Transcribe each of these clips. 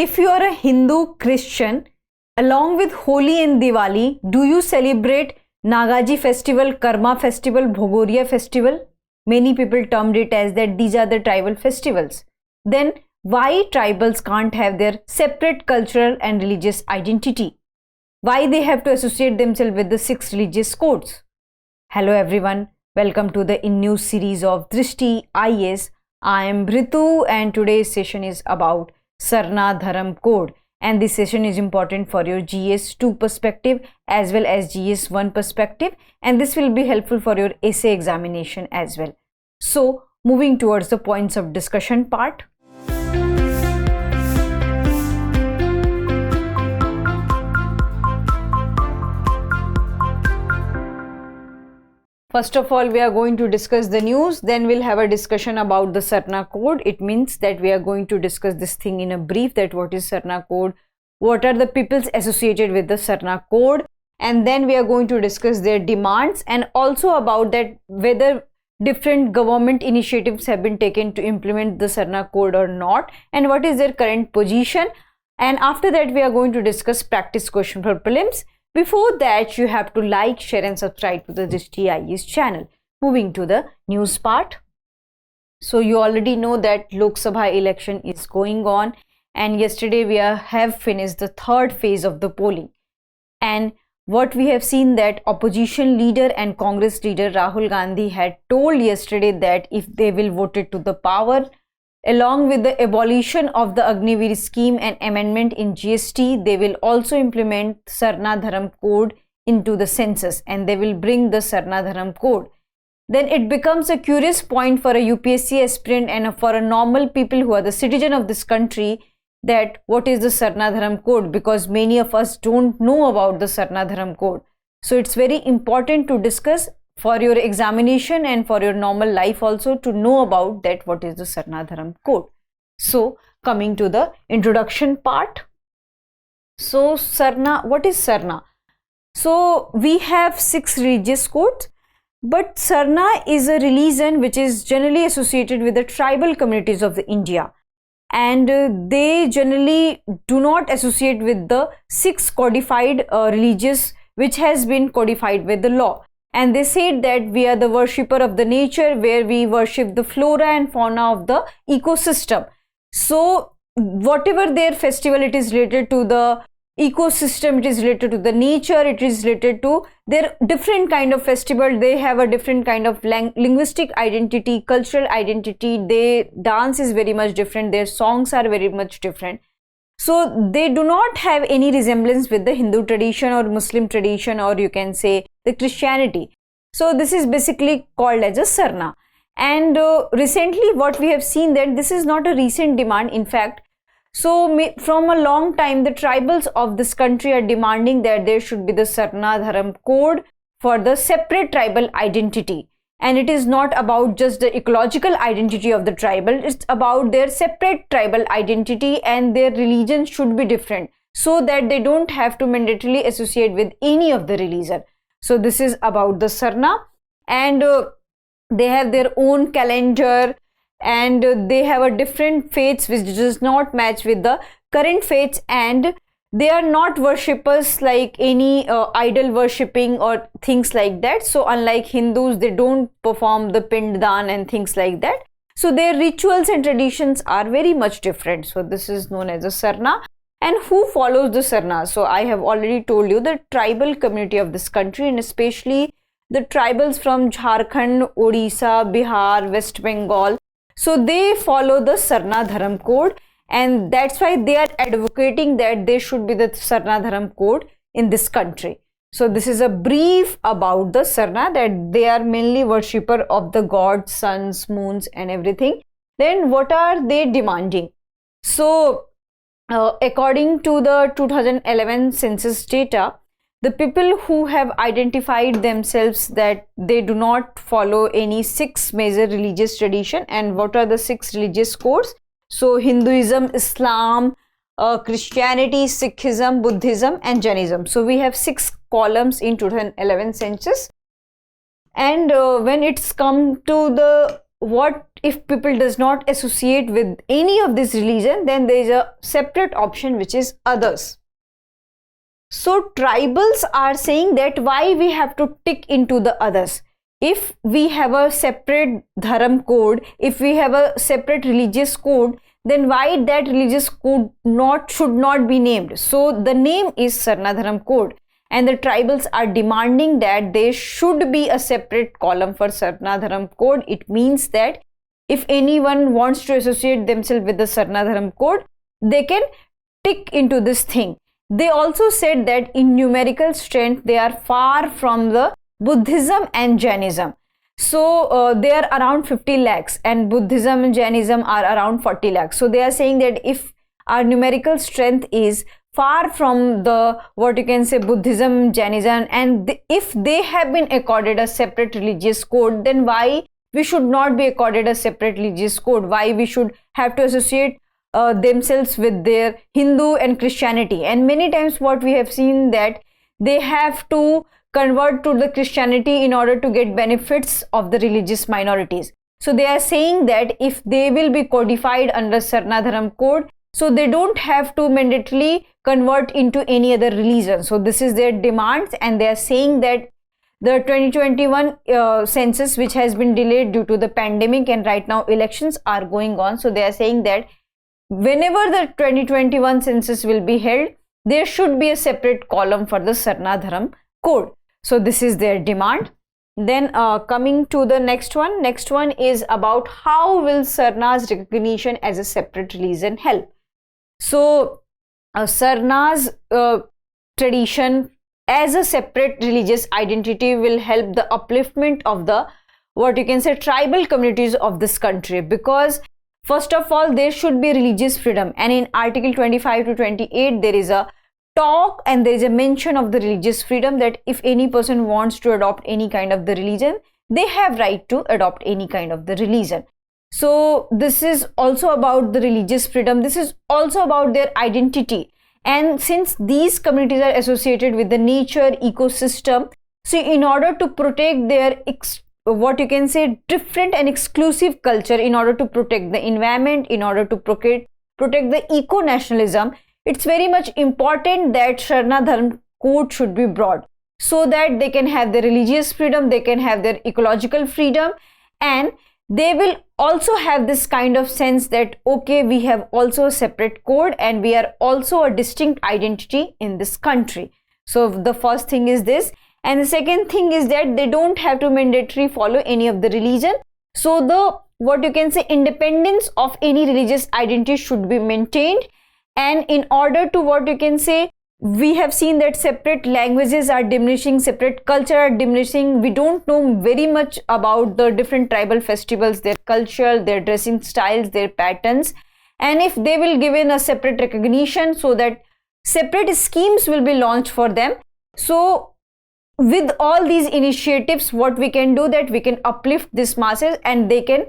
If you are a Hindu Christian, along with Holi and Diwali, do you celebrate Nagaji festival, Karma festival, Bhogoria festival? Many people termed it as that these are the tribal festivals. Then why tribals can't have their separate cultural and religious identity? Why they have to associate themselves with the 6 religious codes? Hello everyone, welcome to the InNews series of Drishti IAS. I am Ritu and today's session is about Sarna Dharam Code, and this session is important for your GS2 perspective as well as GS1 perspective, and this will be helpful for your essay examination as well. So moving towards the points of discussion part. First of all, we are going to discuss the news, then we'll have a discussion about the Sarna code. It means that we are going to discuss this thing in a brief, that what is Sarna code, what are the peoples associated with the Sarna code, and then we are going to discuss their demands and also about that whether different government initiatives have been taken to implement the Sarna code or not, and what is their current position. And after that, we are going to discuss practice question for prelims. Before that, you have to like, share and subscribe to the Drishti IAS channel. Moving to the news part. So you already know that Loksabha election is going on, and yesterday we have finished the 3rd phase of the polling. And what we have seen that opposition leader and Congress leader Rahul Gandhi had told yesterday that if they will vote it to the power, along with the abolition of the Agniveer scheme and amendment in GST, they will also implement Sarna Dharam code into the census, and they will bring the Sarna Dharam code. Then it becomes a curious point for a UPSC aspirant and for a normal people who are the citizen of this country, that what is the Sarna Dharam code, because many of us don't know about the Sarna Dharam code. So it's very important to discuss for your examination and for your normal life also, to know about that what is the Sarna Dharam code. So coming to the introduction part. So Sarna, what is Sarna? So we have 6 religious codes, but Sarna is a religion which is generally associated with the tribal communities of the India, and they generally do not associate with the 6 codified religious which has been codified with the law. And they said that we are the worshipper of the nature, where we worship the flora and fauna of the ecosystem. So whatever their festival, it is related to the ecosystem, it is related to the nature, it is related to their different kind of festival. They have a different kind of linguistic identity, cultural identity. Their dance is very much different, their songs are very much different. So they do not have any resemblance with the Hindu tradition or Muslim tradition, or you can say the Christianity. So this is basically called as a Sarna. And recently what we have seen that this is not a recent demand, in fact. So from a long time, the tribals of this country are demanding that there should be the Sarna Dharam code for the separate tribal identity. And it is not about just the ecological identity of the tribal, it's about their separate tribal identity, and their religion should be different so that they don't have to mandatorily associate with any of the religion. So this is about the Sarna, and they have their own calendar, and they have a different faiths which does not match with the current faiths, and they are not worshippers like any idol worshipping or things like that. So unlike Hindus, they don't perform the Pinddan and things like that. So their rituals and traditions are very much different. So this is known as a Sarna. And who follows the Sarna? So I have already told you the tribal community of this country, and especially the tribals from Jharkhand, Odisha, Bihar, West Bengal. So they follow the Sarna Dharam code, and that's why they are advocating that there should be the Sarna Dharam code in this country. So this is a brief about the Sarna, that they are mainly worshipper of the gods, suns, moons and everything. Then what are they demanding? So according to the 2011 census data, the people who have identified themselves that they do not follow any 6 major religious tradition. And what are the 6 religious codes? So Hinduism, Islam, Christianity, Sikhism, Buddhism and Jainism. So we have 6 columns in 2011 census. And when it's come to the what if people does not associate with any of this religion, then there is a separate option which is others. So tribals are saying that why we have to tick into the others. If we have a separate dharam code, if we have a separate religious code, then why that religious code should not be named? So the name is Sarna Dharam code, and the tribals are demanding that there should be a separate column for Sarna Dharam code. It means that if anyone wants to associate themselves with the Sarna Dharam code, they can tick into this thing. They also said that in numerical strength they are far from the Buddhism and Jainism. So they are around 50 lakhs and Buddhism and Jainism are around 40 lakhs. So they are saying that if our numerical strength is far from the Buddhism, Jainism, and if they have been accorded a separate religious code, then why we should not be accorded a separate religious code? Why we should have to associate themselves with their Hindu and Christianity? And many times what we have seen that they have to convert to the Christianity in order to get benefits of the religious minorities. So they are saying that if they will be codified under Sarna Dharam code, so they don't have to mandatorily convert into any other religion. So this is their demands, and they are saying that the 2021 census, which has been delayed due to the pandemic, and right now elections are going on, so they are saying that whenever the 2021 census will be held, there should be a separate column for the Sarna Dharam code. So this is their demand. Then coming to the next one is about how will Sarna's recognition as a separate religion help. So Sarna's tradition as a separate religious identity will help the upliftment of the tribal communities of this country, because first of all there should be religious freedom, and in Article 25 to 28 there is a talk and there is a mention of the religious freedom, that if any person wants to adopt any kind of the religion, they have right to adopt any kind of the religion. So this is also about the religious freedom. This is also about their identity. And since these communities are associated with the nature ecosystem, so in order to protect their different and exclusive culture, in order to protect the environment, in order to protect the eco-nationalism, it's very much important that Sarna Dharam code should be brought, so that they can have their religious freedom, they can have their ecological freedom, and they will also have this kind of sense that okay, we have also a separate code and we are also a distinct identity in this country. So the first thing is this, and the second thing is that they don't have to mandatorily follow any of the religion. So the independence of any religious identity should be maintained. And in order to we have seen that separate languages are diminishing, separate culture are diminishing. We don't know very much about the different tribal festivals, their culture, their dressing styles, their patterns. And if they will give in a separate recognition, so that separate schemes will be launched for them. So with all these initiatives, what we can do, that we can uplift these masses and they can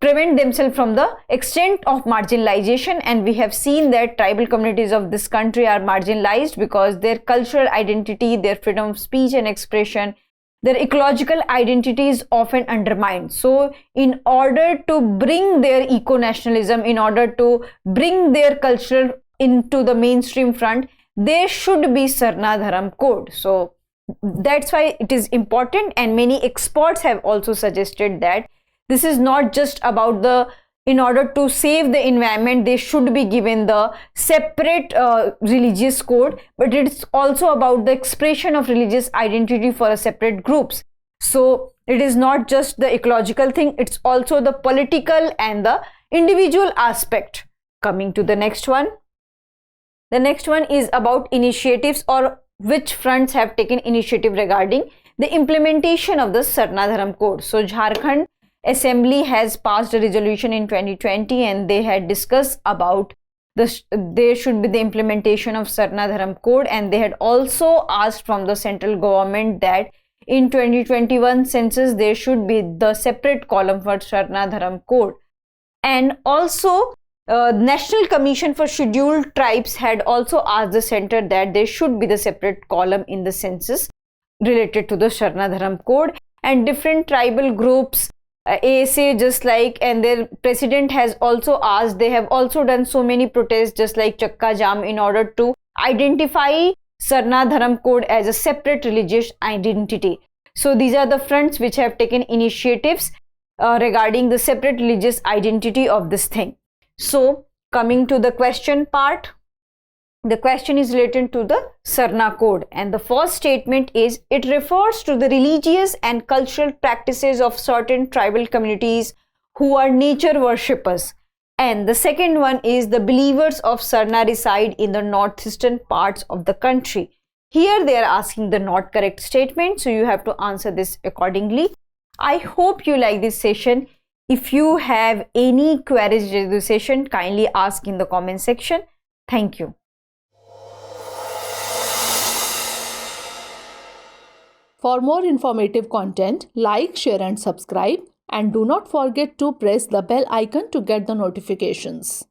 prevent themselves from the extent of marginalization. And we have seen that tribal communities of this country are marginalized because their cultural identity, their freedom of speech and expression, their ecological identity is often undermined. So in order to bring their eco-nationalism, in order to bring their culture into the mainstream front, there should be Sarna Dharam code. So that's why it is important, and many experts have also suggested that this is not just about in order to save the environment, they should be given the separate religious code, but it's also about the expression of religious identity for a separate groups. So it is not just the ecological thing, it's also the political and the individual aspect. Coming to the next one. The next one is about initiatives, or which fronts have taken initiative regarding the implementation of the Sarna Dharam code. So Jharkhand Assembly has passed a resolution in 2020, and they had discussed about there should be the implementation of Sarna Dharam code, and they had also asked from the central government that in 2021 census there should be the separate column for Sarna Dharam code. And also National Commission for Scheduled Tribes had also asked the center that there should be the separate column in the census related to the Sarna Dharam code, and different tribal groups ASA, just like, and their president has also asked, they have also done so many protests just like Chakka Jam in order to identify Sarna Dharam code as a separate religious identity. So these are the fronts which have taken initiatives regarding the separate religious identity of this thing. So coming to the question part, the question is related to the Sarna code, and the first statement is, it refers to the religious and cultural practices of certain tribal communities who are nature worshippers. And the second one is, the believers of Sarna reside in the northeastern parts of the country. Here they are asking the not correct statement, so you have to answer this accordingly. I hope you like this session. If you have any queries to this session, kindly ask in the comment section. Thank you. For more informative content, like, share and subscribe, and do not forget to press the bell icon to get the notifications.